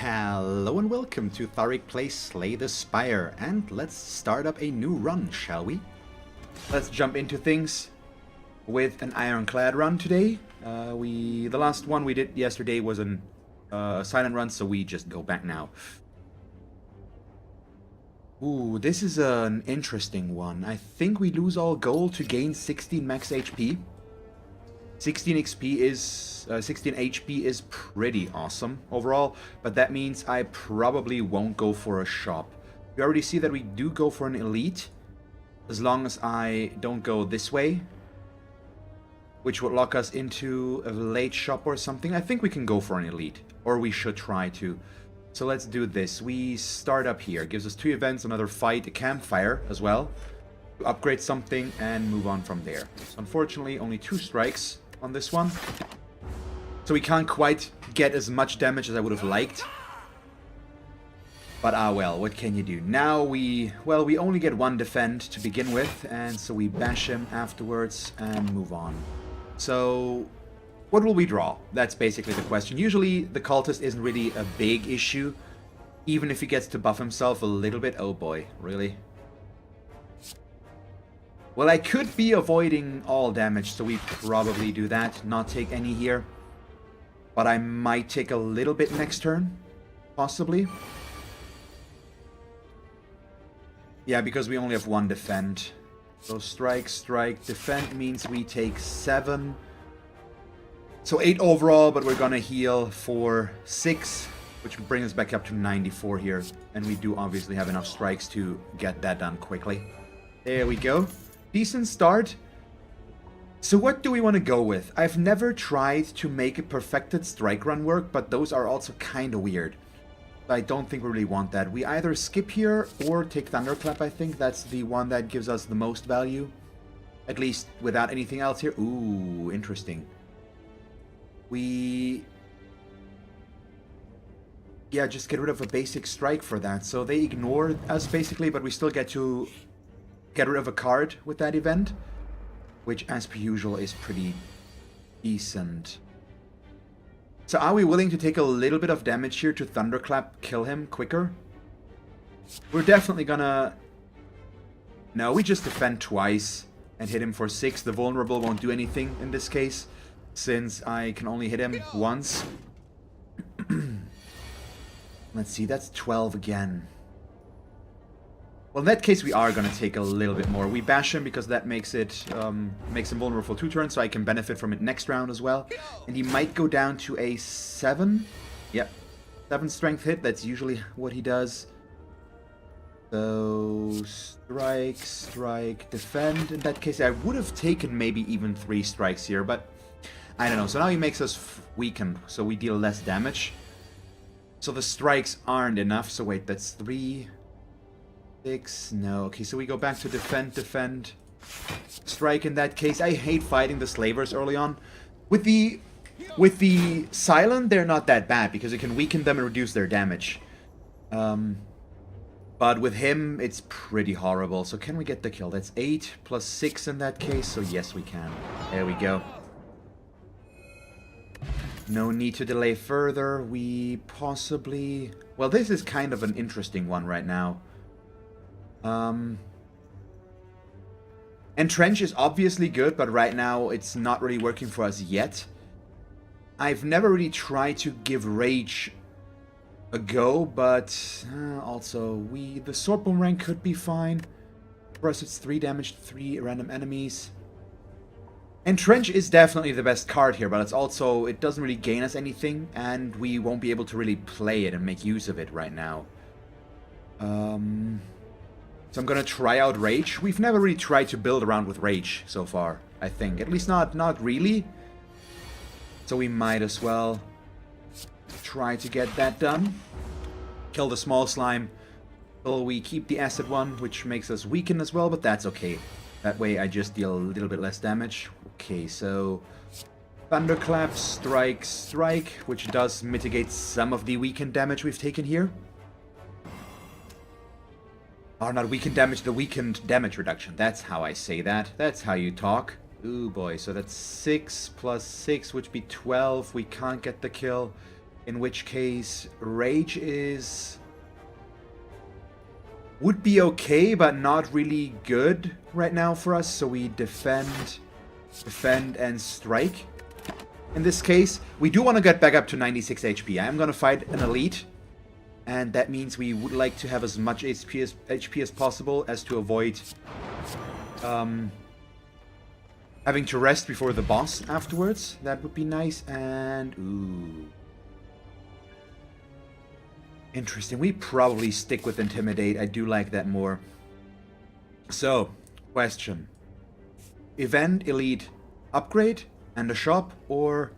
Hello and welcome to Thalric plays Slay the Spire, and let's start up a new run, shall we? Let's jump into things with an ironclad run today. The last one we did yesterday was a silent run, so we just go back now. Ooh, this is an interesting one. I think we lose all gold to gain 16 max HP. 16 HP is pretty awesome overall, but that means I probably won't go for a shop. You already see that we do go for an elite, as long as I don't go this way, which would lock us into a late shop or something. I think we can go for an elite, or we should try to. So let's do this. We start up here. Gives us 2 events, another fight, a campfire as well, to upgrade something and move on from there. So unfortunately, only 2 strikes on this one, so we can't quite get as much damage as I would have liked, but well, what can you do? Now we only get 1 defend to begin with, and so we bash him afterwards and move on. So what will we draw? That's basically the question. Usually the cultist isn't really a big issue, even if he gets to buff himself a little bit. Oh boy, really? Well, I could be avoiding all damage, so we probably do that, not take any here. But I might take a little bit next turn, possibly. Yeah, because we only have 1 defend. So strike, strike, defend means we take 7. So 8 overall, but we're gonna heal for 6, which will bring us back up to 94 here. And we do obviously have enough strikes to get that done quickly. There we go. Decent start. So what do we want to go with? I've never tried to make a perfected strike run work, but those are also kind of weird. I don't think we really want that. We either skip here or take Thunderclap. I think that's the one that gives us the most value. At least without anything else here. Ooh, interesting. Yeah, just get rid of a basic strike for that. So they ignore us basically, but we still get to get rid of a card with that event, which as per usual is pretty decent. So are we willing to take a little bit of damage here to Thunderclap, kill him quicker? We're definitely gonna... No, we just defend twice and hit him for 6. The vulnerable won't do anything in this case, since I can only hit him once. Let's see, that's 12 again. Well, in that case, we are going to take a little bit more. We bash him because that makes him vulnerable for 2 turns, so I can benefit from it next round as well. And he might go down to a 7. Yep, 7 strength hit. That's usually what he does. So, strike, strike, defend. In that case, I would have taken maybe even 3 strikes here, but I don't know. So now he makes us weakened, so we deal less damage. So the strikes aren't enough. So wait, that's 3... 6, no. Okay, so we go back to defend, defend, strike in that case. I hate fighting the slavers early on. With the silent, they're not that bad because it can weaken them and reduce their damage. But with him, it's pretty horrible. So can we get the kill? That's 8 plus 6 in that case. So yes, we can. There we go. No need to delay further. We possibly... Well, this is kind of an interesting one right now. Entrench is obviously good, but right now it's not really working for us yet. I've never really tried to give Rage a go, but also the Sword Boomerang could be fine. For us it's 3 damage to 3 random enemies. Entrench is definitely the best card here, but it doesn't really gain us anything, and we won't be able to really play it and make use of it right now. So I'm gonna try out Rage. We've never really tried to build around with Rage so far, I think. At least not really. So we might as well try to get that done. Kill the small slime. Well, we keep the acid one, which makes us weaken as well, but that's okay. That way I just deal a little bit less damage. Okay, so... Thunderclap, strike, strike, which does mitigate some of the weakened damage we've taken here. Or not weakened damage, the weakened damage reduction. That's how I say that. That's how you talk. Ooh boy, so that's 6 plus 6, which would be 12. We can't get the kill. In which case, Rage would be okay, but not really good right now for us. So we defend, and strike. In this case, we do want to get back up to 96 HP. I am going to fight an elite, and that means we would like to have as much HP as possible as to avoid having to rest before the boss afterwards. That would be nice. And ooh, interesting. We probably stick with Intimidate. I do like that more. So, question. Event, Elite, Upgrade, and a shop, or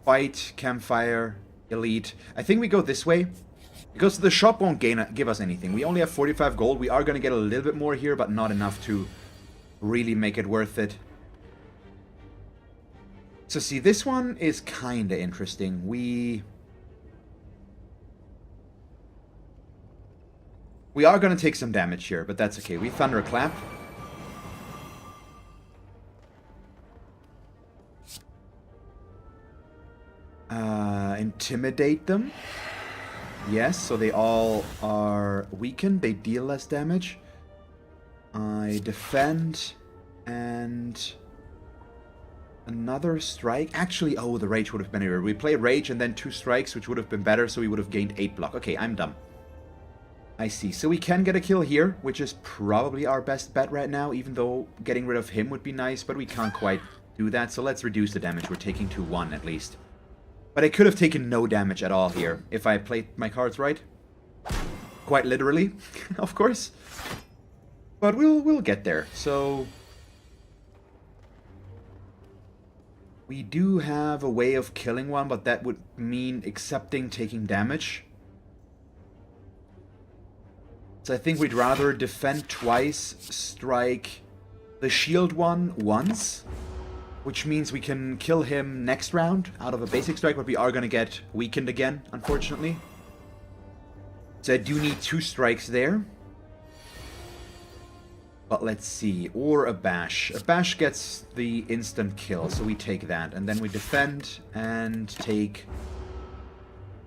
Fight, Campfire, Elite. I think we go this way, because the shop won't give us anything. We only have 45 gold. We are going to get a little bit more here, but not enough to really make it worth it. So see, this one is kind of interesting. We are going to take some damage here, but that's okay. We Thunderclap. Intimidate them. Yes, so they all are weakened. They deal less damage. I defend and another strike. Actually, oh, the Rage would have been here. We play Rage and then 2 strikes, which would have been better, so we would have gained 8 block. Okay, I'm dumb. I see. So we can get a kill here, which is probably our best bet right now, even though getting rid of him would be nice, but we can't quite do that, so let's reduce the damage. We're taking to 1 at least. But I could have taken no damage at all here, if I played my cards right. Quite literally, of course. But we'll get there. So we do have a way of killing one, but that would mean accepting taking damage. So I think we'd rather defend twice, strike the shield one once, which means we can kill him next round out of a basic strike, but we are going to get weakened again, unfortunately. So I do need 2 strikes there. But let's see, or a bash. A bash gets the instant kill, so we take that. And then we defend and take...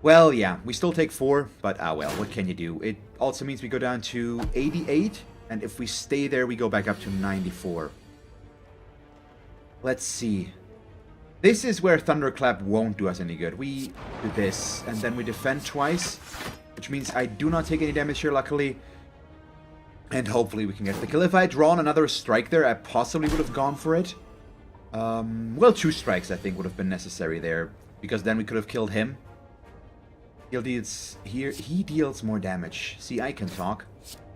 Well, yeah, we still take 4, but well, what can you do? It also means we go down to 88, and if we stay there, we go back up to 94. Let's see. This is where Thunderclap won't do us any good. We do this, and then we defend twice, which means I do not take any damage here, luckily. And hopefully we can get the kill. If I had drawn another strike there, I possibly would have gone for it. Well, 2 strikes, I think, would have been necessary there, because then we could have killed him. He deals more damage. See, I can talk.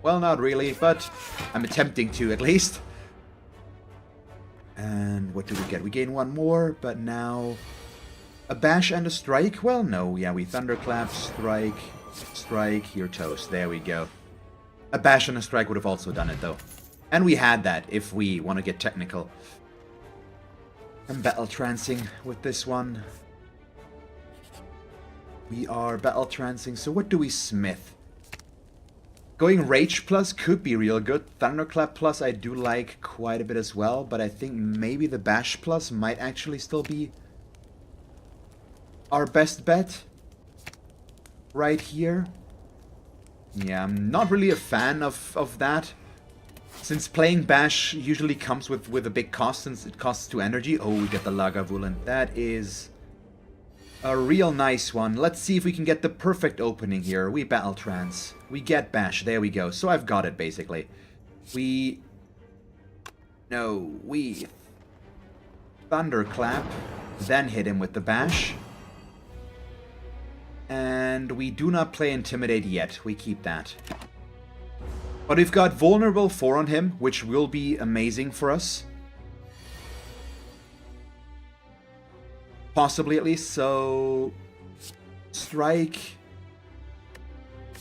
Well, not really, but I'm attempting to, at least. And what do we get? We gain 1 more, but now... A bash and a strike? Well, no. Yeah, we Thunderclap, strike, you're toast. There we go. A bash and a strike would have also done it, though. And we had that, if we want to get technical. I'm battle trancing with this one. We are battle trancing, so what do we smith? Going Rage Plus could be real good. Thunderclap Plus I do like quite a bit as well, but I think maybe the Bash Plus might actually still be our best bet right here. Yeah, I'm not really a fan of that, since playing Bash usually comes with a big cost, since it costs 2 energy. Oh, we get the Lagavulin. That is a real nice one. Let's see if we can get the perfect opening here. We battle trance. We get bash. There we go. So I've got it, basically. We thunderclap, then hit him with the bash. And we do not play Intimidate yet. We keep that. But we've got Vulnerable 4 on him, which will be amazing for us. Possibly, at least. So, strike.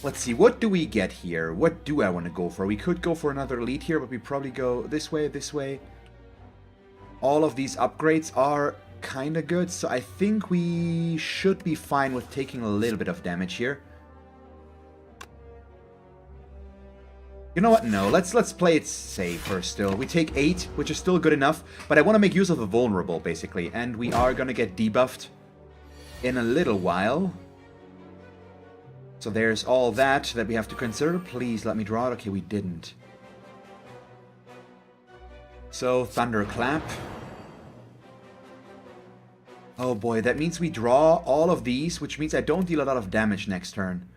Let's see, what do we get here? What do I want to go for? We could go for another elite here, but we probably go this way, this way. All of these upgrades are kind of good, so I think we should be fine with taking a little bit of damage here. You know what? No, let's play it safer still. We take 8, which is still good enough, but I want to make use of the vulnerable, basically, and we are going to get debuffed in a little while. So there's all that we have to consider. Please let me draw it. Okay, we didn't. So, Thunderclap. Oh boy, that means we draw all of these, which means I don't deal a lot of damage next turn.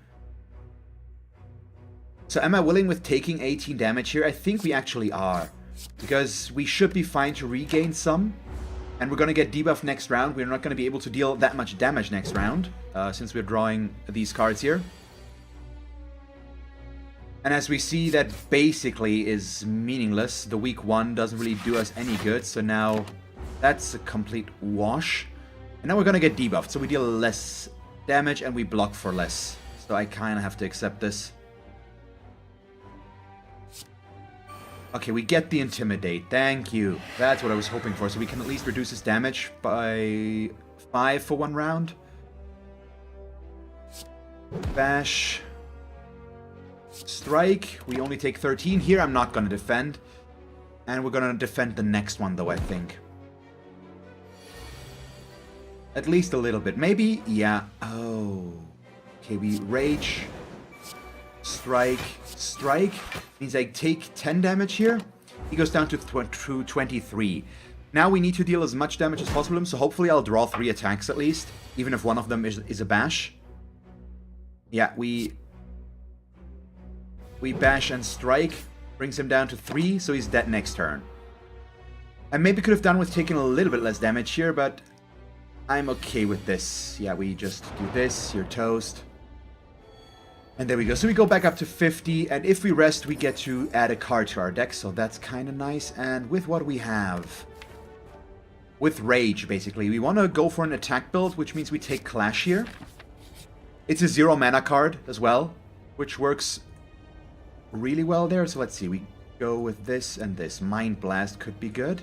So am I willing with taking 18 damage here? I think we actually are. Because we should be fine to regain some. And we're going to get debuff next round. We're not going to be able to deal that much damage next round. Since we're drawing these cards here. And as we see, that basically is meaningless. The weak 1 doesn't really do us any good. So now that's a complete wash. And now we're going to get debuffed. So we deal less damage and we block for less. So I kind of have to accept this. Okay, we get the Intimidate. Thank you. That's what I was hoping for. So we can at least reduce his damage by 5 for 1 round. Bash. Strike. We only take 13. Here I'm not going to defend. And we're going to defend the next one though, I think. At least a little bit. Maybe, yeah. Oh. Okay, we Rage. Strike. Strike. Means I take 10 damage here. He goes down to 23. Now we need to deal as much damage as possible. So hopefully I'll draw 3 attacks at least. Even if one of them is a bash. Yeah, we bash and strike. Brings him down to 3. So he's dead next turn. I maybe could have done with taking a little bit less damage here. But I'm okay with this. Yeah, we just do this. You're toast. And there we go. So we go back up to 50. And if we rest, we get to add a card to our deck. So that's kind of nice. And with what we have... With Rage, basically. We want to go for an attack build, which means we take Clash here. It's a 0 mana card as well, which works really well there. So let's see. We go with this and this. Mind Blast could be good.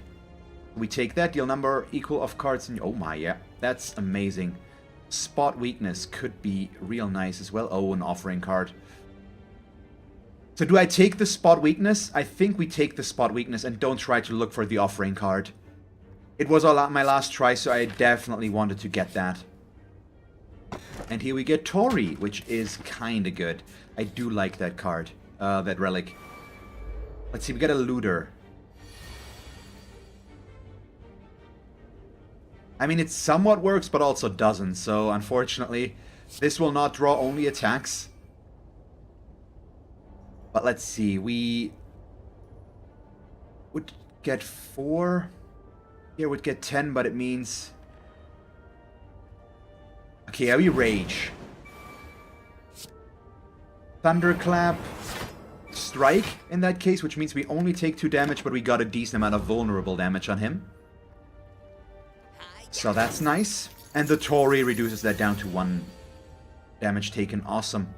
We take that. Deal number equal of cards. Oh my, yeah. That's amazing. Spot Weakness could be real nice as well. Oh, an Offering card. So do I take the Spot Weakness? I think we take the Spot Weakness and don't try to look for the Offering card. It was my last try, so I definitely wanted to get that. And here we get Tori, which is kind of good. I do like that card, that relic. Let's see, we get a Looter. I mean, it somewhat works, but also doesn't. So, unfortunately, this will not draw only attacks. But let's see. We would get 4. Here would get 10, but it means... Okay, yeah, we Rage. Thunderclap. Strike, in that case, which means we only take 2 damage, but we got a decent amount of vulnerable damage on him. So that's nice. And the Tori reduces that down to 1 damage taken. Awesome.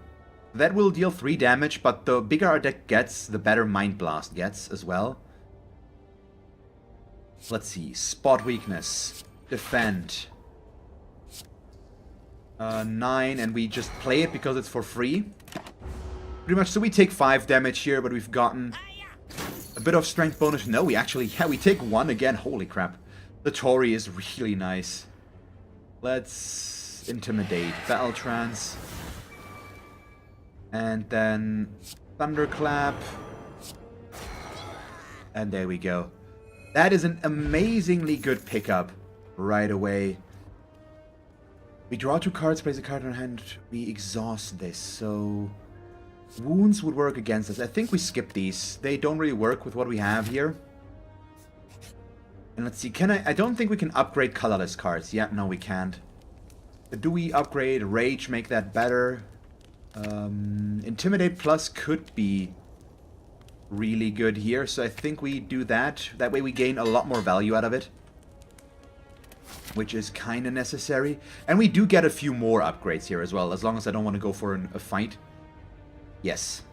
That will deal 3 damage, but the bigger our deck gets, the better Mind Blast gets as well. Let's see. Spot Weakness. Defend. 9, and we just play it because it's for free. Pretty much, so we take 5 damage here, but we've gotten a bit of strength bonus. No, we actually, yeah, we take 1 again. Holy crap. The Tori is really nice. Let's Intimidate. Battle Trance. And then Thunderclap. And there we go. That is an amazingly good pickup right away. We draw 2 cards, place a card in our hand. We exhaust this, so... Wounds would work against us. I think we skip these. They don't really work with what we have here. And let's see, can I don't think we can upgrade colorless cards. Yeah, no, we can't. But do we upgrade Rage, make that better? Intimidate Plus could be really good here, so I think we do that. That way we gain a lot more value out of it, which is kind of necessary. And we do get a few more upgrades here as well, as long as I don't want to go for a fight. Yes.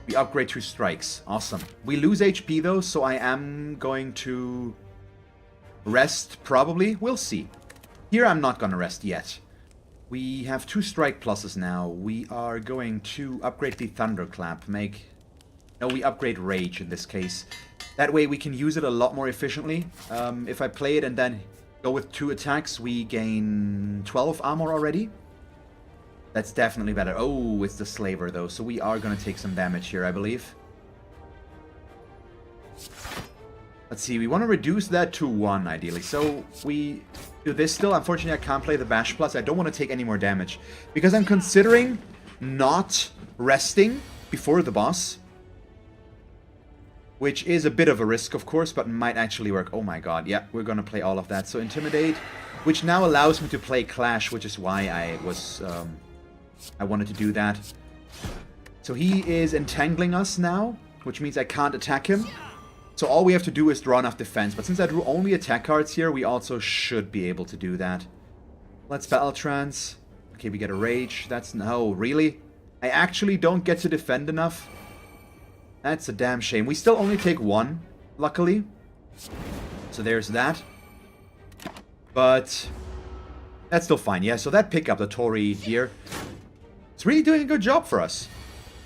We upgrade 2 strikes. Awesome. We lose HP though, so I am going to... rest, probably. We'll see. Here I'm not gonna rest yet. We have 2 strike pluses now. We are going to upgrade the Thunderclap. No, we upgrade Rage in this case. That way we can use it a lot more efficiently. If I play it and then go with 2 attacks, we gain 12 armor already. That's definitely better. Oh, it's the slaver though, so we are gonna take some damage here, I believe. Let's see, we want to reduce that to 1, ideally. So we do this still. Unfortunately, I can't play the Bash Plus. I don't want to take any more damage. Because I'm considering not resting before the boss. Which is a bit of a risk, of course, but might actually work. Oh my god, yeah, we're going to play all of that. So Intimidate, which now allows me to play Clash, which is why I wanted to do that. So he is entangling us now, which means I can't attack him. So all we have to do is draw enough defense. But since I drew only attack cards here, we also should be able to do that. Let's Battle Trance. Okay, we get a Rage. That's... No, really? I actually don't get to defend enough? That's a damn shame. We still only take 1, luckily. So there's that. But that's still fine. Yeah, so that pickup, the Tori here, it's really doing a good job for us.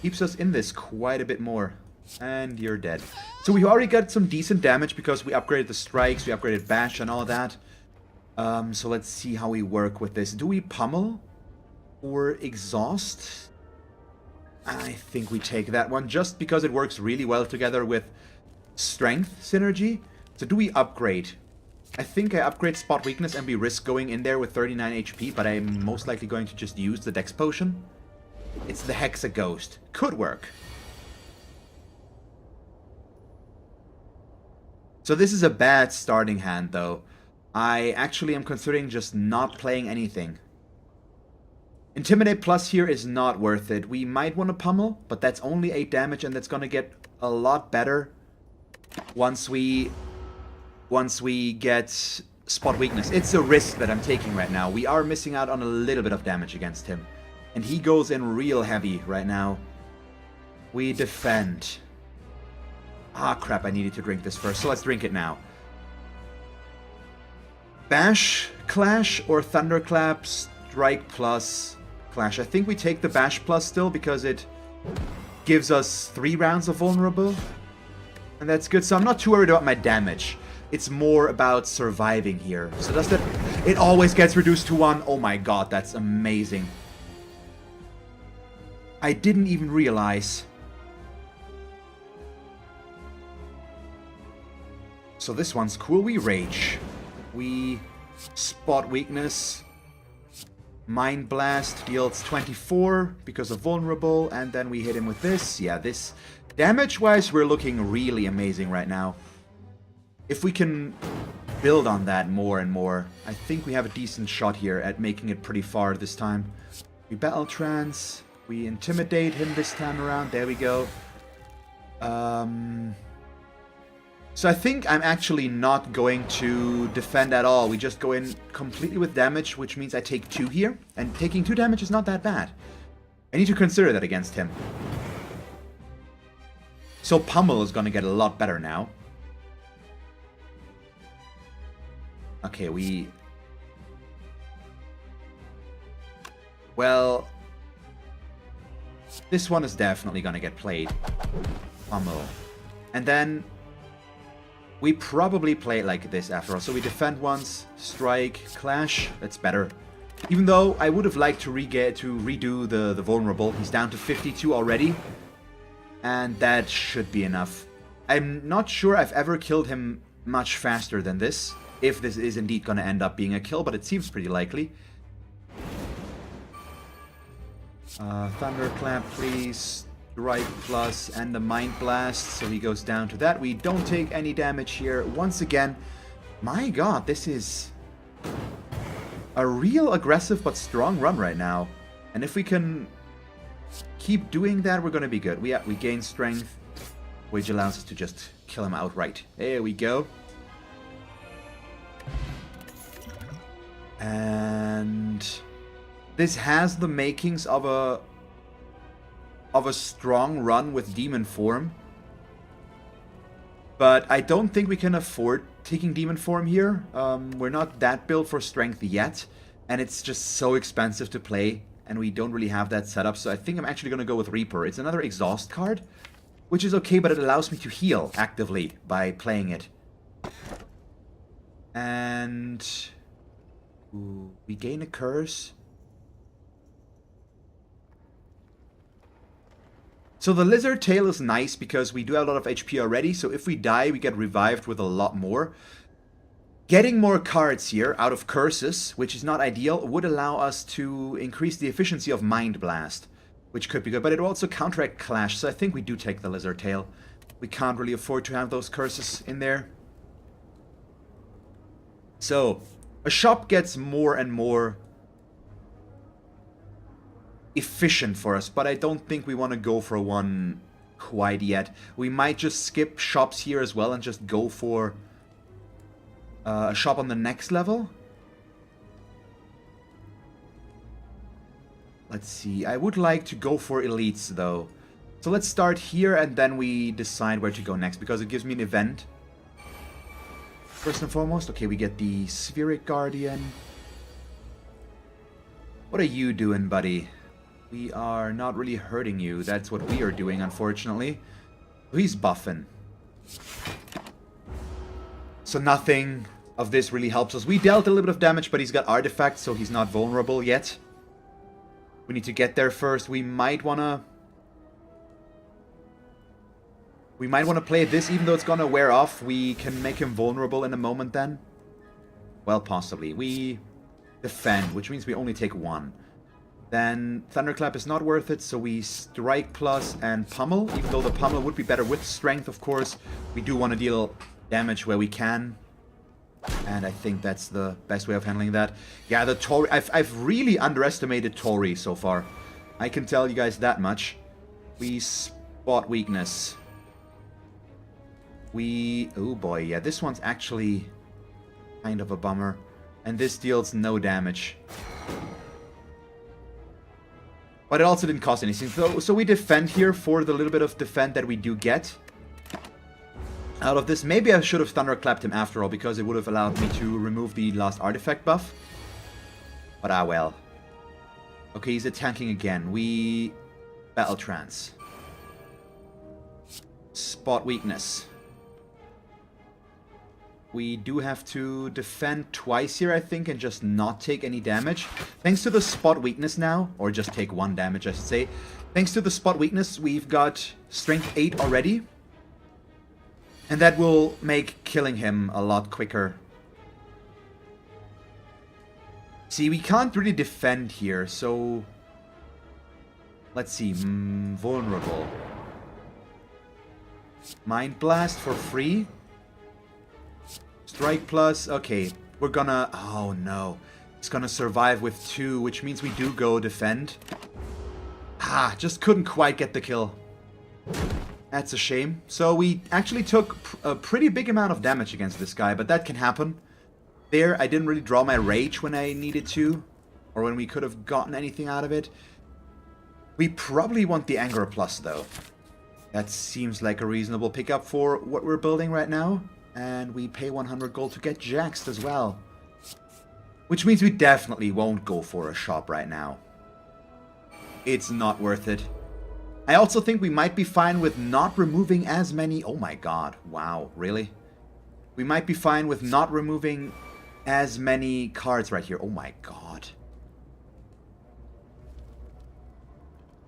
Keeps us in this quite a bit more. And you're dead. So we already got some decent damage because we upgraded the strikes, we upgraded bash and all that. So let's see how we work with this. Do we pummel or exhaust? I think we take that one just because it works really well together with strength synergy. So do we upgrade? I think I upgrade spot weakness and we risk going in there with 39 HP, but I'm most likely going to just use the Dex potion. It's the Hexa Ghost. Could work. So this is a bad starting hand, though. I actually am considering just not playing anything. Intimidate Plus here is not worth it. We might want to pummel, but that's only 8 damage, and that's going to get a lot better once we get spot weakness. It's a risk that I'm taking right now. We are missing out on a little bit of damage against him. And he goes in real heavy right now. We defend. Ah, crap, I needed to drink this first, so let's drink it now. Bash, Clash, or Thunderclap, Strike Plus, Clash. I think we take the Bash Plus still because it gives us 3 rounds of vulnerable. And that's good, so I'm not too worried about my damage. It's more about surviving here. So does that... It always gets reduced to 1. Oh my god, that's amazing. I didn't even realize... So this one's cool. We Rage. We spot weakness. Mind Blast deals 24 because of vulnerable. And then we hit him with this. Yeah, this... Damage-wise, we're looking really amazing right now. If we can build on that more and more, I think we have a decent shot here at making it pretty far this time. We Battle Trance. We Intimidate him this time around. There we go. So I think I'm actually not going to defend at all. We just go in completely with damage, which means I take 2 here. And taking 2 damage is not that bad. I need to consider that against him. So Pummel is going to get a lot better now. Okay, we... Well... This one is definitely going to get played. Pummel. And then... We probably play it like this after all. So we defend once, strike, clash. That's better. Even though I would have liked to redo the vulnerable. He's down to 52 already. And that should be enough. I'm not sure I've ever killed him much faster than this. If this is indeed going to end up being a kill, but it seems pretty likely. Thunderclap, please. Strike Plus and the Mind Blast, so he goes down to that. We don't take any damage here. Once again, my god, this is a real aggressive but strong run right now. And if we can keep doing that, we're going to be good. We gain strength, which allows us to just kill him outright. There we go. And this has the makings of a strong run with demon form. But I don't think we can afford taking demon form here. We're not that built for strength yet. And it's just so expensive to play. And we don't really have that set up. So I think I'm actually going to go with Reaper. It's another exhaust card. Which is okay, but it allows me to heal actively by playing it. And... Ooh, we gain a curse. So the lizard tail is nice because we do have a lot of HP already, so if we die, we get revived with a lot more. Getting more cards here out of curses, which is not ideal, would allow us to increase the efficiency of Mind Blast, which could be good, but it will also counteract Clash, so I think we do take the lizard tail. We can't really afford to have those curses in there. So, a shop gets more and more efficient for us, but I don't think we want to go for one quite yet. We might just skip shops here as well and just go for a shop on the next level. Let's see, I would like to go for elites though. So let's start here and then we decide where to go next, because it gives me an event. First and foremost, okay, we get the Spheric Guardian. What are you doing, buddy? We are not really hurting you. That's what we are doing, unfortunately. He's buffing. So nothing of this really helps us. We dealt a little bit of damage, but he's got artifacts, so he's not vulnerable yet. We need to get there first. We might want to play this, even though it's gonna wear off. We can make him vulnerable in a moment then. Well, possibly. We defend, which means we only take one. Then Thunderclap is not worth it, so we Strike Plus and Pummel. Even though the Pummel would be better with Strength, of course. We do want to deal damage where we can. And I think that's the best way of handling that. Yeah, the Tori... I've really underestimated Tori so far. I can tell you guys that much. We spot weakness. Oh boy, yeah, this one's actually kind of a bummer. And this deals no damage. But it also didn't cost anything. So we defend here for the little bit of defend that we do get out of this. Maybe I should have thunderclapped him after all, because it would have allowed me to remove the last artifact buff. But ah well. Okay, he's attacking again. We battle trance. Spot weakness. We do have to defend twice here, I think, and just not take any damage. Thanks to the spot weakness now, or just take one damage, I should say. Thanks to the spot weakness, we've got strength 8 already. And that will make killing him a lot quicker. See, we can't really defend here, so... Let's see, vulnerable. Mind Blast for free. Strike Plus, okay. We're gonna... Oh no. It's gonna survive with 2, which means we do go defend. Ah, just couldn't quite get the kill. That's a shame. So we actually took a pretty big amount of damage against this guy, but that can happen. There, I didn't really draw my rage when I needed to, or when we could have gotten anything out of it. We probably want the Anger Plus, though. That seems like a reasonable pickup for what we're building right now. And we pay 100 gold to get Jaxed as well. Which means we definitely won't go for a shop right now. It's not worth it. I also think we might be fine with not removing as many... Oh my god, wow, really? We might be fine with not removing as many cards right here. Oh my god.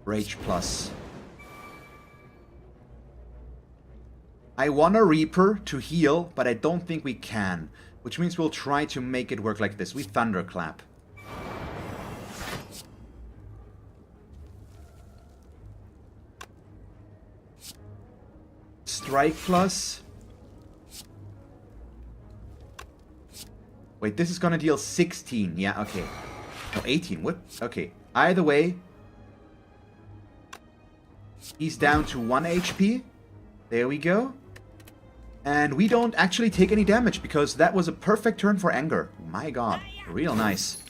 Rage Plus. I want a Reaper to heal, but I don't think we can. Which means we'll try to make it work like this. We Thunderclap. Strike Plus. Wait, this is gonna deal 16. Yeah, okay. No, 18. What? Okay. Either way. He's down to 1 HP. There we go. And we don't actually take any damage, because that was a perfect turn for Anger. My god. Real nice.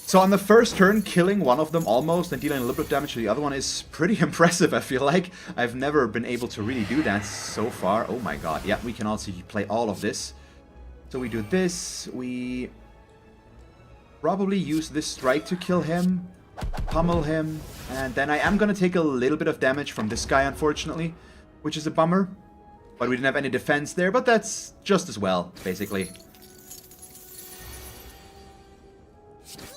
So on the first turn, killing one of them almost and dealing a little bit of damage to the other one is pretty impressive, I feel like. I've never been able to really do that so far. Oh my god. Yeah, we can also play all of this. So we do this. We probably use this strike to kill him. Pummel him. And then I am going to take a little bit of damage from this guy, unfortunately. Which is a bummer. But we didn't have any defense there, but that's just as well, basically.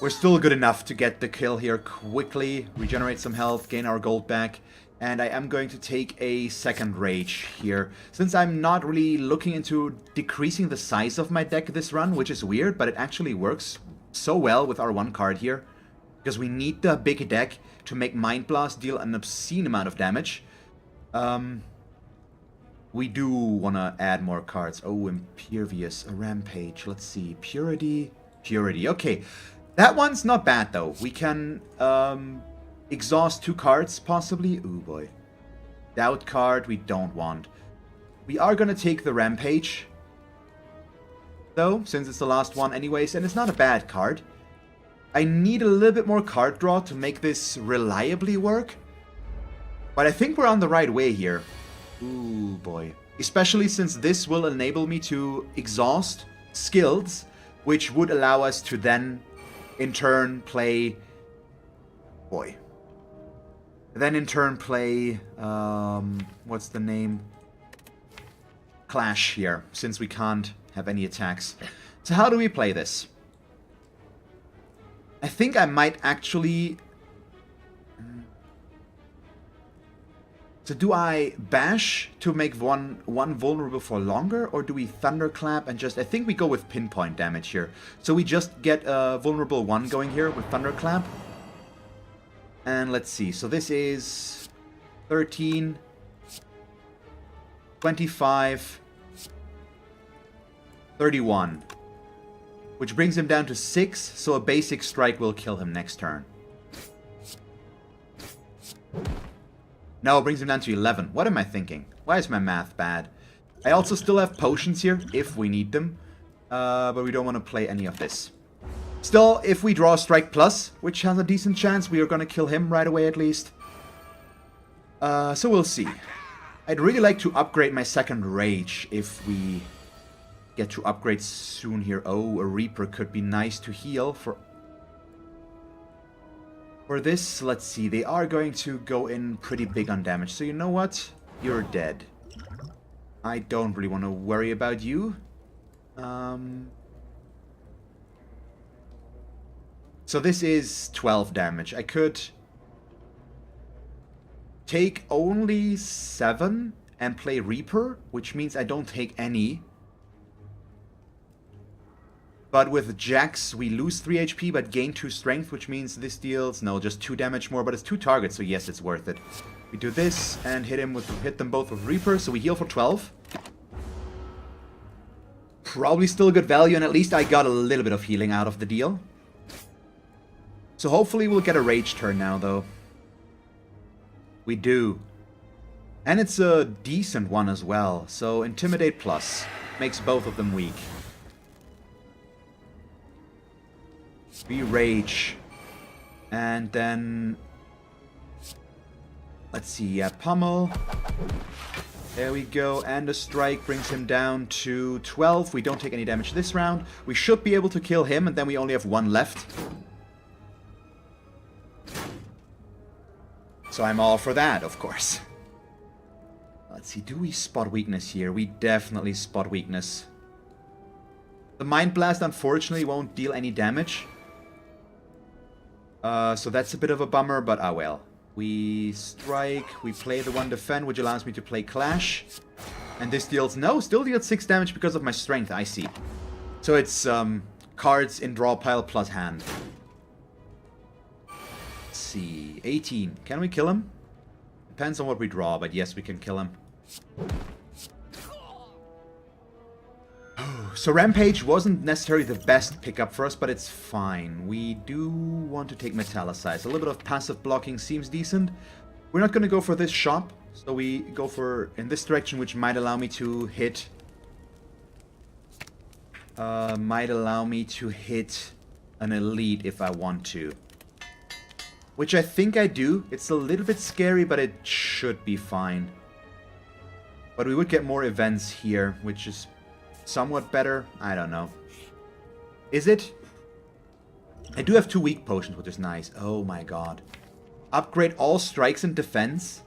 We're still good enough to get the kill here quickly, regenerate some health, gain our gold back. And I am going to take a second rage here. Since I'm not really looking into decreasing the size of my deck this run, which is weird, but it actually works so well with our one card here. Because we need the big deck to make Mind Blast deal an obscene amount of damage. We do want to add more cards. Oh, Impervious, a Rampage. Let's see. Purity. Okay. That one's not bad, though. We can exhaust 2 cards, possibly. Ooh, boy. Doubt card, we don't want. We are going to take the Rampage, though, since it's the last one anyways, and it's not a bad card. I need a little bit more card draw to make this reliably work. But I think we're on the right way here. Ooh, boy. Especially since this will enable me to exhaust skills, which would allow us to then, in turn, play... Boy. Then in turn play... what's the name? Clash here, since we can't have any attacks. So how do we play this? I think I might actually... So do I bash to make one vulnerable for longer, or do we thunderclap and just... I think we go with pinpoint damage here. So we just get a vulnerable 1 going here with thunderclap. And let's see. So this is 13, 25, 31. Which brings him down to 6, so a basic strike will kill him next turn. No, it brings him down to 11. What am I thinking? Why is my math bad? I also still have potions here, if we need them. But we don't want to play any of this. Still, if we draw Strike Plus, which has a decent chance, we are going to kill him right away at least. So we'll see. I'd really like to upgrade my second Rage if we get to upgrade soon here. Oh, a Reaper could be nice to heal for this. Let's see, they are going to go in pretty big on damage. So you know what? You're dead. I don't really want to worry about you. So this is 12 damage. I could take only 7 and play Reaper, which means I don't take any. But with Jax, we lose 3 HP but gain 2 strength, which means this deals, no, just 2 damage more, but it's 2 targets, so yes, it's worth it. We do this and hit them both with Reaper, so we heal for 12. Probably still good value, and at least I got a little bit of healing out of the deal. So hopefully we'll get a Rage turn now, though. We do. And it's a decent one as well, so Intimidate Plus makes both of them weak. We Rage. And then... let's see, Pummel. There we go, and a Strike brings him down to 12. We don't take any damage this round. We should be able to kill him, and then we only have 1 left. So I'm all for that, of course. Let's see, do we spot weakness here? We definitely spot weakness. The Mind Blast, unfortunately, won't deal any damage. So that's a bit of a bummer, but ah well. We strike, we play the 1 defend, which allows me to play Clash. And this deals, no, still deals 6 damage because of my strength, I see. So it's cards in draw pile plus hand. Let's see, 18. Can we kill him? Depends on what we draw, but yes, we can kill him. So Rampage wasn't necessarily the best pickup for us, but it's fine. We do want to take Metallicize. A little bit of passive blocking seems decent. We're not going to go for this shop, so we go for in this direction, which might allow me to hit... an elite if I want to. Which I think I do. It's a little bit scary, but it should be fine. But we would get more events here, which is... somewhat better? I don't know. Is it? I do have 2 weak potions, which is nice. Oh my god. Upgrade all strikes and defense.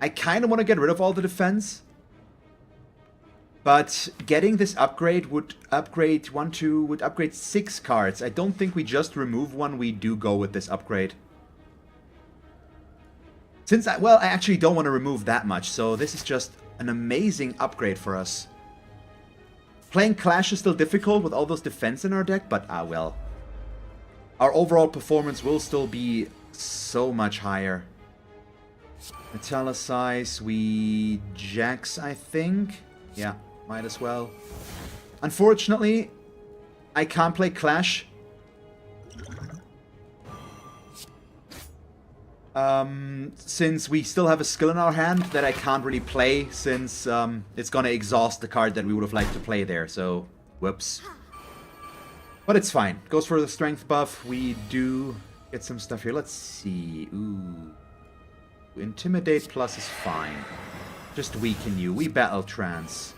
I kind of want to get rid of all the defense. But getting this upgrade would upgrade 6 cards. I don't think we just remove one, we do go with this upgrade. Since well, I actually don't want to remove that much, so this is just an amazing upgrade for us. Playing Clash is still difficult with all those defense in our deck, but well. Our overall performance will still be so much higher. Metallicize, we Jax, I think. Yeah, might as well. Unfortunately, I can't play Clash. Since we still have a skill in our hand that I can't really play, since it's gonna exhaust the card that we would have liked to play there, so whoops. But it's fine. Goes for the strength buff. We do get some stuff here. Let's see. Ooh. Intimidate plus is fine. Just weaken you. We battle trance.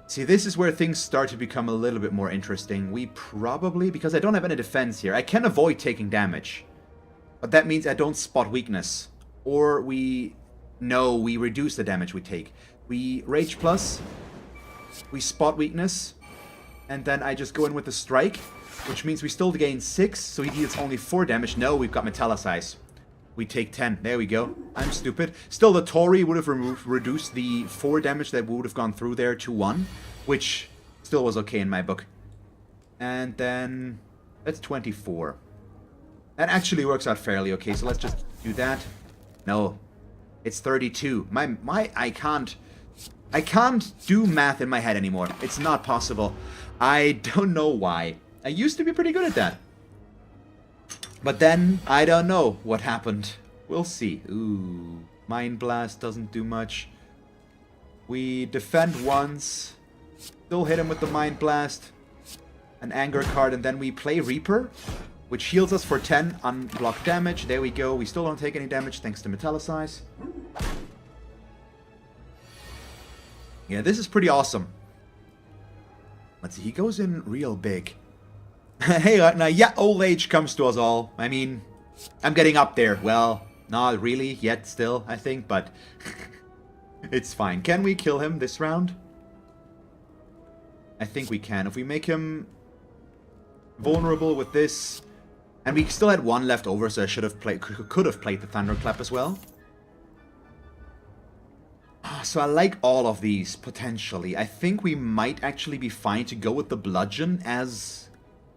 See, this is where things start to become a little bit more interesting. We probably, because I don't have any defense here, I can avoid taking damage. But that means I don't spot weakness. Or we reduce the damage we take. We Rage Plus, we spot weakness, and then I just go in with the Strike, which means we still gain 6, so he deals only 4 damage. No, we've got Metallicize. We take 10. There we go. I'm stupid. Still, the Tori would have reduced the 4 damage that would have gone through there to 1, which still was okay in my book. And then that's 24. That actually works out fairly okay, so let's just do that. No, it's 32. I can't do math in my head anymore. It's not possible. I don't know why. I used to be pretty good at that. But then, I don't know what happened. We'll see. Ooh, Mind Blast doesn't do much. We defend once. Still hit him with the Mind Blast. An Anger card, and then we play Reaper, which heals us for 10 unblocked damage. There we go. We still don't take any damage thanks to Metallicize. Yeah, this is pretty awesome. Let's see. He goes in real big. Hey, now, yeah, old age comes to us all. I mean, I'm getting up there. Well, not really yet still, I think, but it's fine. Can we kill him this round? I think we can. If we make him vulnerable with this, and we still had 1 left over, so I should have played, could have played the Thunderclap as well. So I like all of these, potentially. I think we might actually be fine to go with the Bludgeon as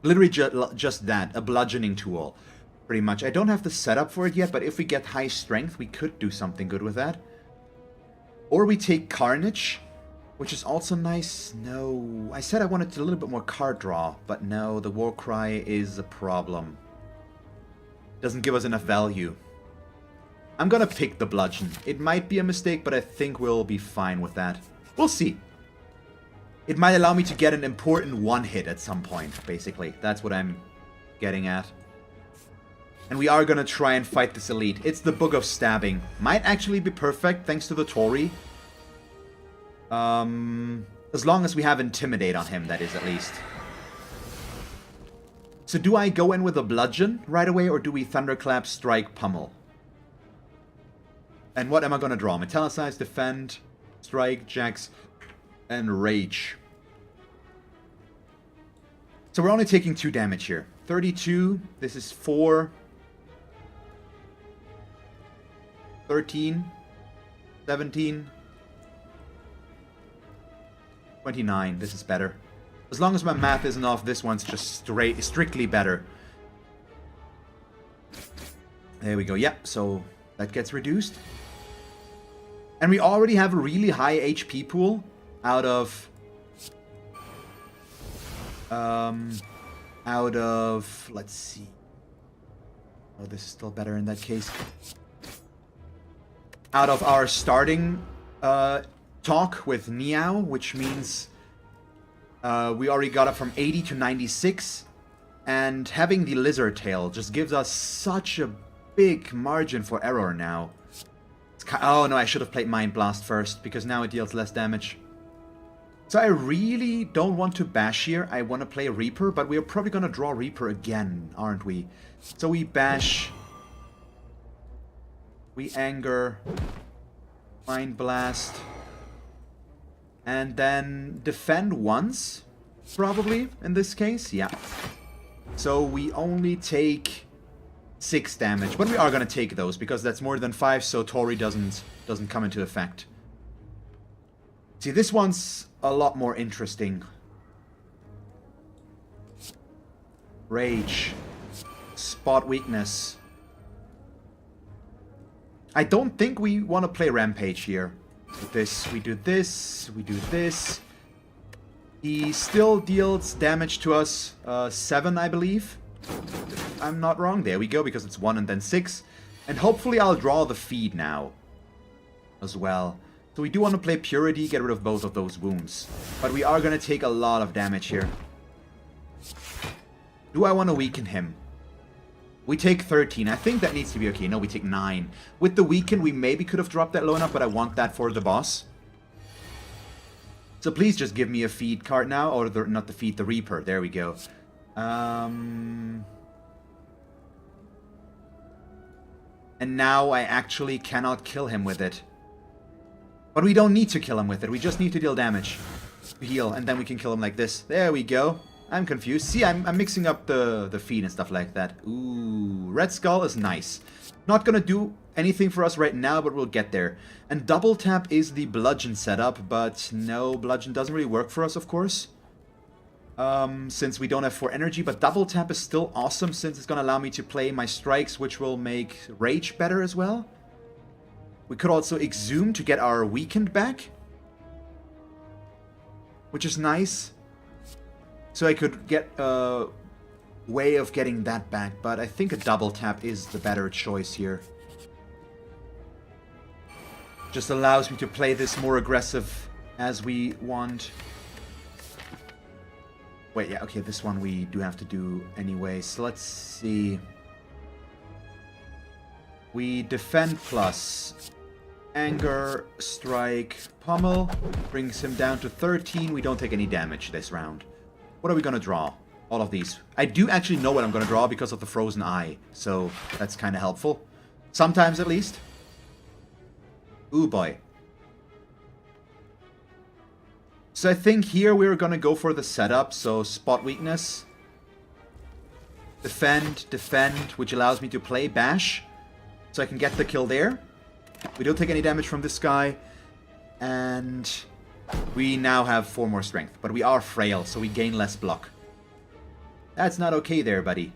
literally just that, a bludgeoning tool, pretty much. I don't have the setup for it yet, but if we get high strength, we could do something good with that. Or we take Carnage, which is also nice. No, I said I wanted a little bit more card draw, but no, the Warcry is a problem. Doesn't give us enough value. I'm gonna pick the Bludgeon. It might be a mistake, but I think we'll be fine with that. We'll see. It might allow me to get an important one-hit at some point, basically. That's what I'm getting at. And we are gonna try and fight this elite. It's the Book of Stabbing. Might actually be perfect, thanks to the Tori. As long as we have Intimidate on him, that is, at least. So do I go in with a Bludgeon right away, or do we Thunderclap, Strike, Pummel? And what am I gonna draw? Metallicize, Defend, Strike, Jax, and Rage. So we're only taking 2 damage here. 32, this is 4. 13, 17, 29, this is better. As long as my math isn't off, this one's just strictly better. There we go, yep, so that gets reduced. And we already have a really high HP pool out of, let's see. Oh, this is still better in that case. Out of our starting talk with Niao, which means we already got up from 80 to 96. And having the Lizard Tail just gives us such a big margin for error now. Oh no, I should have played Mind Blast first, because now it deals less damage. So I really don't want to bash here. I want to play Reaper, but we're probably going to draw Reaper again, aren't we? So we bash. We Anger. Mind Blast. And then defend once, probably, in this case. Yeah. So we only take 6 damage. But we are going to take those, because that's more than 5, so Tori doesn't come into effect. See, this one's a lot more interesting. Rage. Spot weakness. I don't think we want to play Rampage here. With this, we do this, we do this. He still deals damage to us, 7, I believe. If I'm not wrong. There we go, because it's 1 and then 6. And hopefully I'll draw the feed now as well. So we do want to play Purity, get rid of both of those wounds. But we are going to take a lot of damage here. Do I want to weaken him? We take 13. I think that needs to be okay. No, we take 9. With the weaken, we maybe could have dropped that low enough, but I want that for the boss. So please just give me a feed card now. Or not the feed, the Reaper. There we go. And now I actually cannot kill him with it. But we don't need to kill him with it. We just need to deal damage. Heal, and then we can kill him like this. There we go. I'm confused. See, I'm mixing up the feed and stuff like that. Ooh, Red Skull is nice. Not gonna do anything for us right now, but we'll get there. And double tap is the bludgeon setup, but no, bludgeon doesn't really work for us, of course. Since we don't have 4 energy, but double tap is still awesome since it's gonna allow me to play my strikes, which will make rage better as well. We could also exhume to get our weakened back, which is nice. So I could get a way of getting that back, but I think a double tap is the better choice here. Just allows me to play this more aggressive as we want. Wait, yeah, okay, this one we do have to do anyway. So let's see. We defend plus anger, strike, pummel. Brings him down to 13. We don't take any damage this round. What are we going to draw? All of these. I do actually know what I'm going to draw because of the frozen eye. So that's kind of helpful. Sometimes at least. Ooh boy. So I think here we're going to go for the setup. So spot weakness. Defend, which allows me to play bash. So I can get the kill there. We don't take any damage from this guy. And we now have 4 more strength. But we are frail, so we gain less block. That's not okay there, buddy.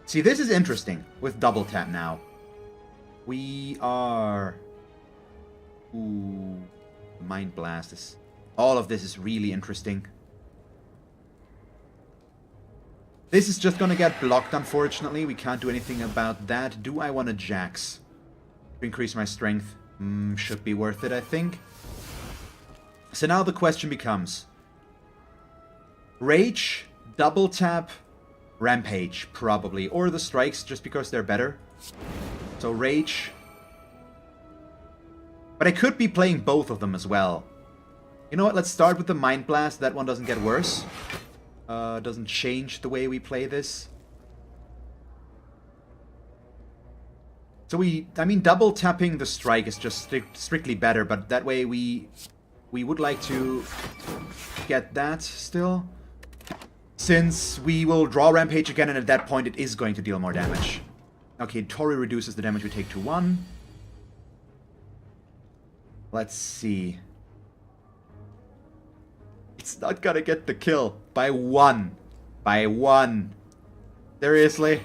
See, this is interesting with double tap now. We are... Ooh, Mind Blast is... All of this is really interesting. This is just gonna get blocked, unfortunately. We can't do anything about that. Do I want a Jax? To increase my strength? Should be worth it, I think. So now the question becomes... Rage, double tap, Rampage, probably. Or the strikes, just because they're better. So Rage... But I could be playing both of them as well. You know what, let's start with the Mind Blast. That one doesn't get worse. Doesn't change the way we play this. So I mean, double tapping the strike is just strictly better, but that way we would like to get that still. Since we will draw Rampage again, and at that point it is going to deal more damage. Okay, Tori reduces the damage we take to 1. Let's see. It's not gonna get the kill. By 1. By 1. Seriously?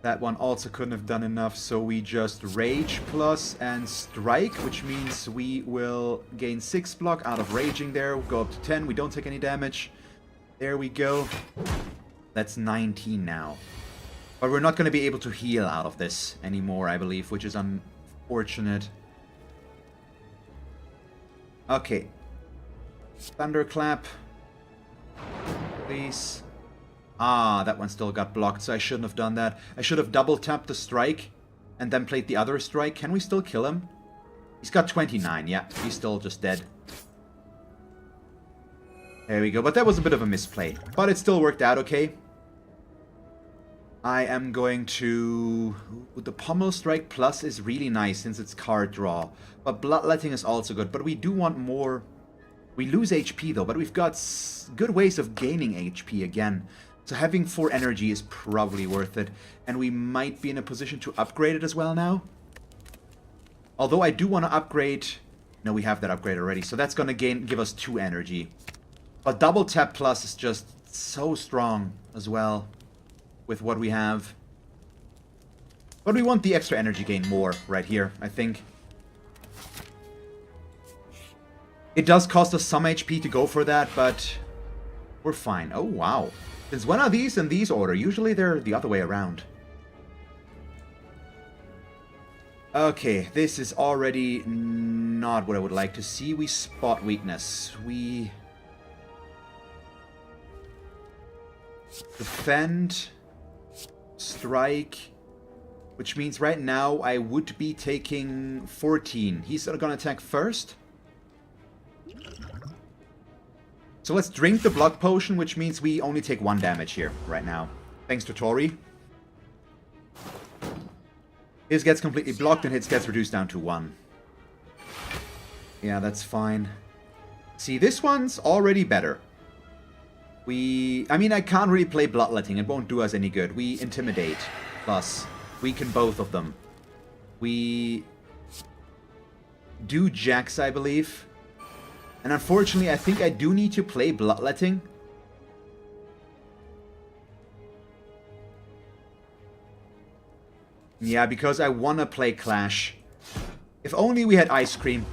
That one also couldn't have done enough, so we just Rage plus and Strike, which means we will gain 6 block out of Raging there. We'll go up to 10. We don't take any damage. There we go. That's 19 now. But we're not going to be able to heal out of this anymore, I believe, which is unfortunate. Okay. Thunderclap. Please. Ah, that one still got blocked, so I shouldn't have done that. I should have double tapped the strike and then played the other strike. Can we still kill him? He's got 29, yeah. He's still just dead. There we go, but that was a bit of a misplay. But it still worked out okay. I am going to... The Pommel Strike Plus is really nice since it's card draw. But Bloodletting is also good. But we do want more We lose HP though, but we've got good ways of gaining HP again. So having 4 energy is probably worth it. And we might be in a position to upgrade it as well now. Although I do want to upgrade... No, we have that upgrade already. So that's going to give us 2 energy. But double tap plus is just so strong as well with what we have. But we want the extra energy gain more right here, I think. It does cost us some HP to go for that, but we're fine. Oh, wow. Since when are these in these order? Usually they're the other way around. Okay, this is already not what I would like to see. We spot weakness. We defend, strike, which means right now I would be taking 14. He's going to attack first. So let's drink the block potion, which means we only take 1 damage here right now. Thanks to Tori. His gets completely blocked and his gets reduced down to 1. Yeah, that's fine. See, this one's already better. I mean, I can't really play Bloodletting. It won't do us any good. We Intimidate. Plus, weaken both of them. We do Jax, I believe. And unfortunately, I think I do need to play Bloodletting. Yeah, because I want to play Clash. If only we had Ice Cream.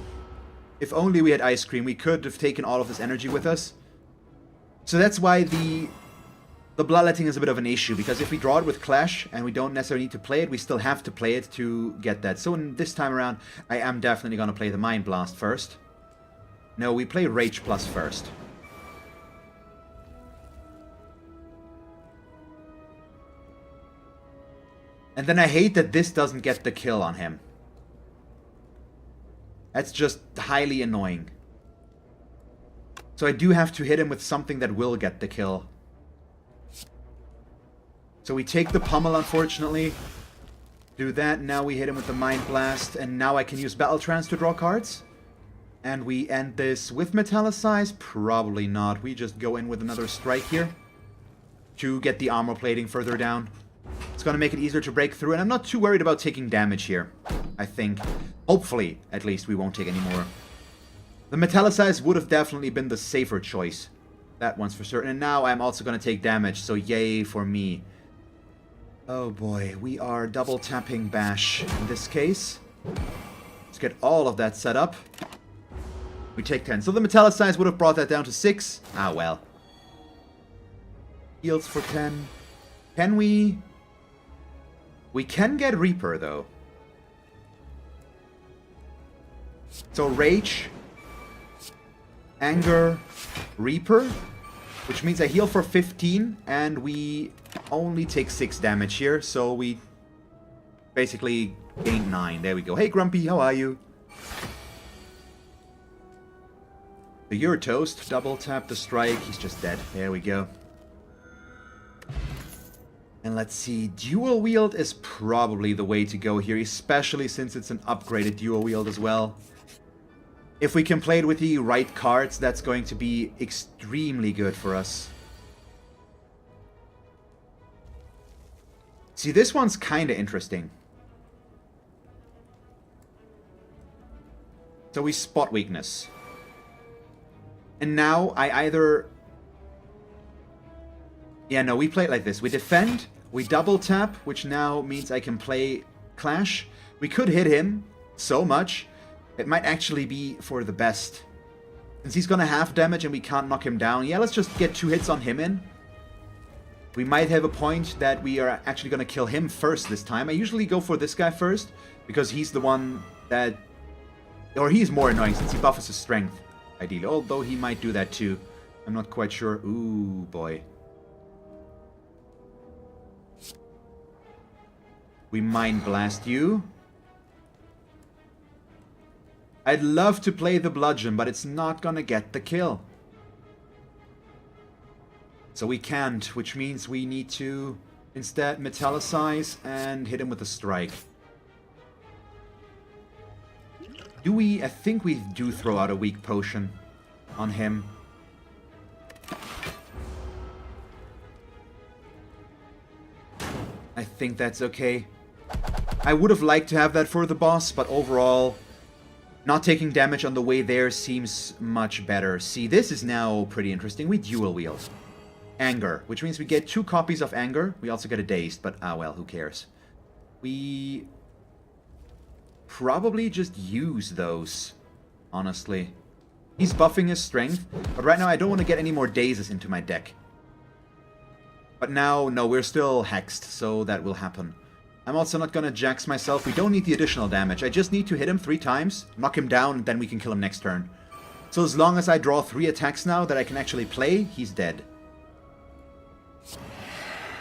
If only we had Ice Cream, we could have taken all of this energy with us. So that's why the Bloodletting is a bit of an issue. Because if we draw it with Clash, and we don't necessarily need to play it, we still have to play it to get that. So this time around, I am definitely going to play the Mind Blast first. No, we play Rage Plus first. And then I hate that this doesn't get the kill on him. That's just highly annoying. So I do have to hit him with something that will get the kill. So we take the pummel, unfortunately. Do that, now we hit him with the Mind Blast, and now I can use Battle Trance to draw cards. And we end this with Metallicize? Probably not. We just go in with another strike here to get the armor plating further down. It's going to make it easier to break through, and I'm not too worried about taking damage here, I think. Hopefully, at least, we won't take any more. The Metallicize would have definitely been the safer choice. That one's for certain. And now I'm also going to take damage, so yay for me. Oh boy, we are double tapping Bash in this case. Let's get all of that set up. We take 10. So the Metallicize would have brought that down to 6. Ah, well. Heals for 10. Can we... We can get Reaper, though. So Rage, Anger, Reaper, which means I heal for 15, and we only take 6 damage here, so we basically gain 9. There we go. Hey, Grumpy, how are you? So you're toast. Double tap the strike. He's just dead. There we go. And let's see. Dual wield is probably the way to go here, especially since it's an upgraded dual wield as well. If we can play it with the right cards, that's going to be extremely good for us. See, this one's kind of interesting. So we spot weakness. And now I either... Yeah, no, we play it like this. We defend, we double tap, which now means I can play Clash. We could hit him so much. It might actually be for the best. Since he's gonna have damage and we can't knock him down. Yeah, let's just get 2 hits on him in. We might have a point that we are actually gonna kill him first this time. I usually go for this guy first, because he's the one that... Or he's more annoying since he buffs his strength, ideally. Although he might do that too. I'm not quite sure. Ooh, boy. We Mind Blast you. I'd love to play the Bludgeon, but it's not gonna get the kill. So we can't, which means we need to instead Metallicize and hit him with a strike. Do we? I think we do throw out a weak potion. on him. I think that's okay. I would have liked to have that for the boss, but overall, not taking damage on the way there seems much better. See, this is now pretty interesting. We dual wield. Anger, which means we get 2 copies of Anger. We also get a Dazed, but well, who cares? We probably just use those, honestly. He's buffing his strength, but right now I don't want to get any more Dazes into my deck. But now, no, we're still hexed, so that will happen. I'm also not gonna jax myself. We don't need the additional damage. I just need to hit him 3 times, knock him down, and then we can kill him next turn. So as long as I draw 3 attacks now that I can actually play, he's dead.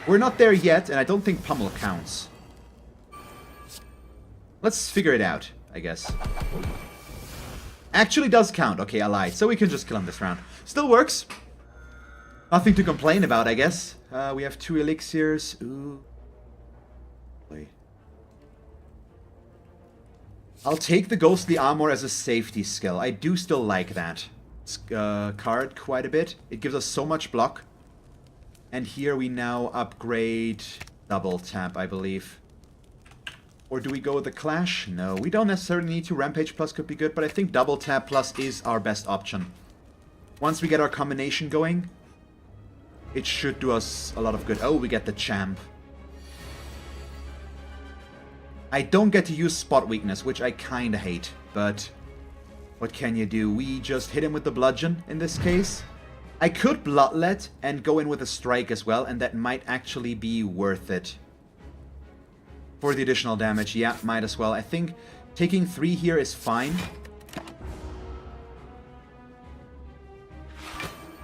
We're not there yet, and I don't think Pummel counts. Let's figure it out, I guess. Actually does count. Okay, I lied. So we can just kill him this round. Still works. Nothing to complain about, I guess. We have 2 elixirs. Ooh. Wait. I'll take the Ghostly Armor as a safety skill. I do still like that card quite a bit. It gives us so much block. And here we now upgrade double tap, I believe. Or do we go with the Clash? No, we don't necessarily need to. Rampage Plus could be good, but I think double tap plus is our best option. Once we get our combination going, it should do us a lot of good. Oh, we get the Champ. I don't get to use Spot Weakness, which I kinda hate, but what can you do? We just hit him with the Bludgeon in this case. I could Bloodlet and go in with a Strike as well, and that might actually be worth it. For the additional damage, yeah, might as well. I think taking 3 here is fine.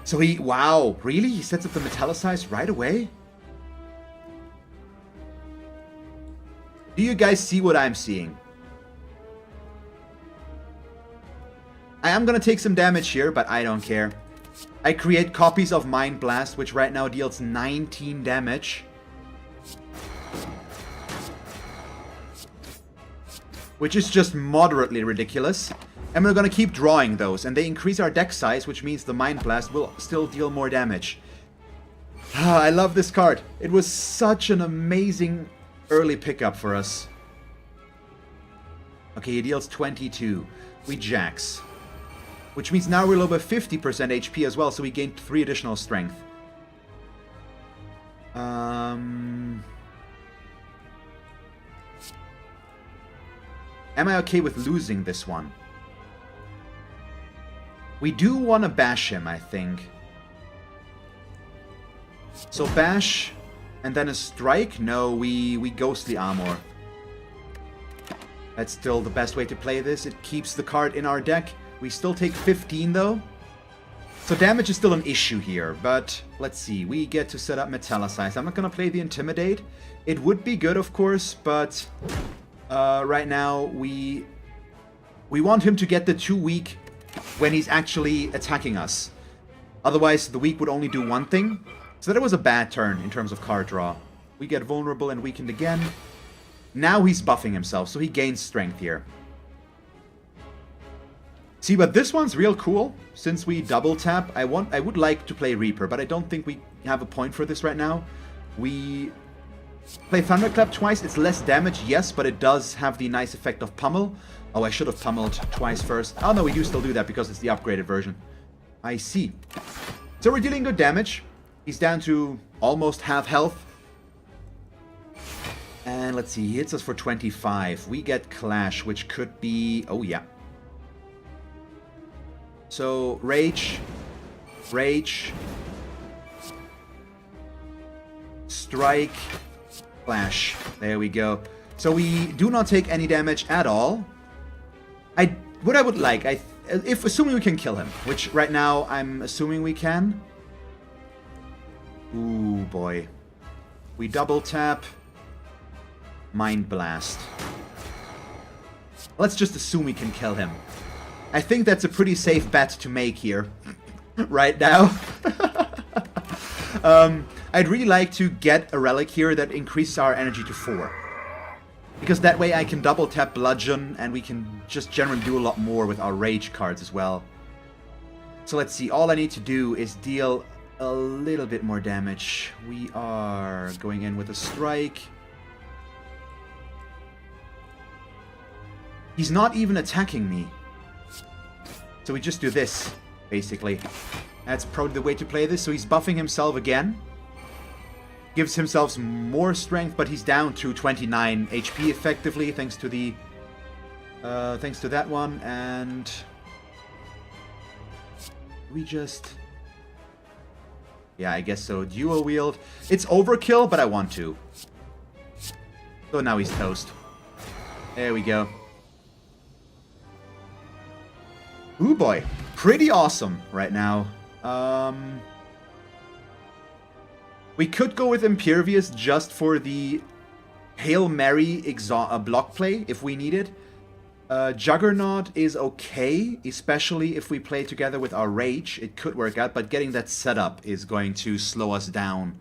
So he... Wow, really? He sets up the Metallicize right away? Do you guys see what I'm seeing? I am gonna take some damage here, but I don't care. I create copies of Mind Blast, which right now deals 19 damage. Which is just moderately ridiculous. And we're gonna keep drawing those, and they increase our deck size, which means the Mind Blast will still deal more damage. I love this card. It was such an amazing early pickup for us. Okay, he deals 22. We jax. Which means now we're low by 50% HP as well, so we gained 3 additional strength. Am I okay with losing this one? We do want to bash him, I think. So bash, and then a strike? No, we Ghostly Armor. That's still the best way to play this. It keeps the card in our deck. We still take 15 though. So damage is still an issue here, but let's see. We get to set up Metallicize. I'm not going to play the Intimidate. It would be good, of course, but right now we want him to get the 2 weak when he's actually attacking us. Otherwise, the weak would only do one thing. So that was a bad turn in terms of card draw. We get vulnerable and weakened again. Now he's buffing himself, so he gains strength here. See, but this one's real cool. Since we double tap, I would like to play Reaper, but I don't think we have a point for this right now. We play Thunderclap twice. It's less damage, yes, but it does have the nice effect of Pummel. Oh, I should have pummeled twice first. Oh no, we do still do that because it's the upgraded version. I see. So we're dealing good damage. He's down to almost half health. And let's see, he hits us for 25. We get Clash, which could be... Oh yeah. So, Rage. Rage. Strike. Clash. There we go. So we do not take any damage at all. What I would like, if assuming we can kill him, which right now I'm assuming we can. Ooh, boy. We double tap. Mind Blast. Let's just assume we can kill him. I think that's a pretty safe bet to make here. Right now. I'd really like to get a relic here that increases our energy to 4. Because that way I can double tap Bludgeon and we can just generally do a lot more with our Rage cards as well. So let's see, all I need to do is deal a little bit more damage. We are going in with a strike. He's not even attacking me. So we just do this, basically. That's probably the way to play this. So he's buffing himself again. Gives himself more strength, but he's down to 29 HP effectively, thanks to the... thanks to that one, and... we just... yeah, I guess so. Dual wield. It's overkill, but I want to. So now he's toast. There we go. Ooh boy. Pretty awesome right now. We could go with Impervious just for the Hail Mary block play if we need it. Juggernaut is okay, especially if we play together with our Rage. It could work out, but getting that set up is going to slow us down.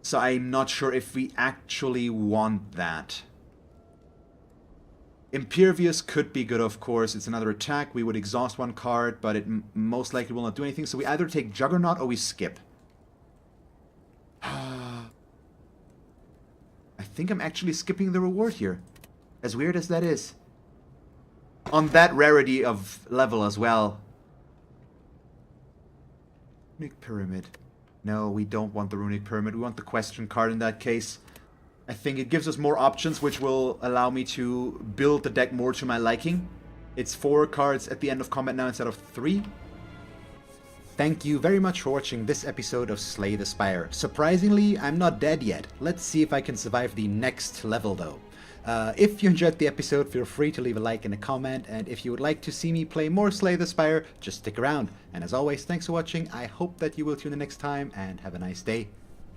So I'm not sure if we actually want that. Impervious could be good, of course. It's another attack. We would exhaust one card, but it most likely will not do anything. So we either take Juggernaut or we skip. I think I'm actually skipping the reward here. As weird as that is. On that rarity of level as well. Runic Pyramid. No, we don't want the Runic Pyramid. We want the question card in that case. I think it gives us more options, which will allow me to build the deck more to my liking. It's 4 cards at the end of combat now instead of 3. Thank you very much for watching this episode of Slay the Spire. Surprisingly, I'm not dead yet. Let's see if I can survive the next level though. If you enjoyed the episode, feel free to leave a like and a comment, and if you would like to see me play more Slay the Spire, just stick around. And as always, thanks for watching. I hope that you will tune in next time, and have a nice day.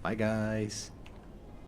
Bye guys.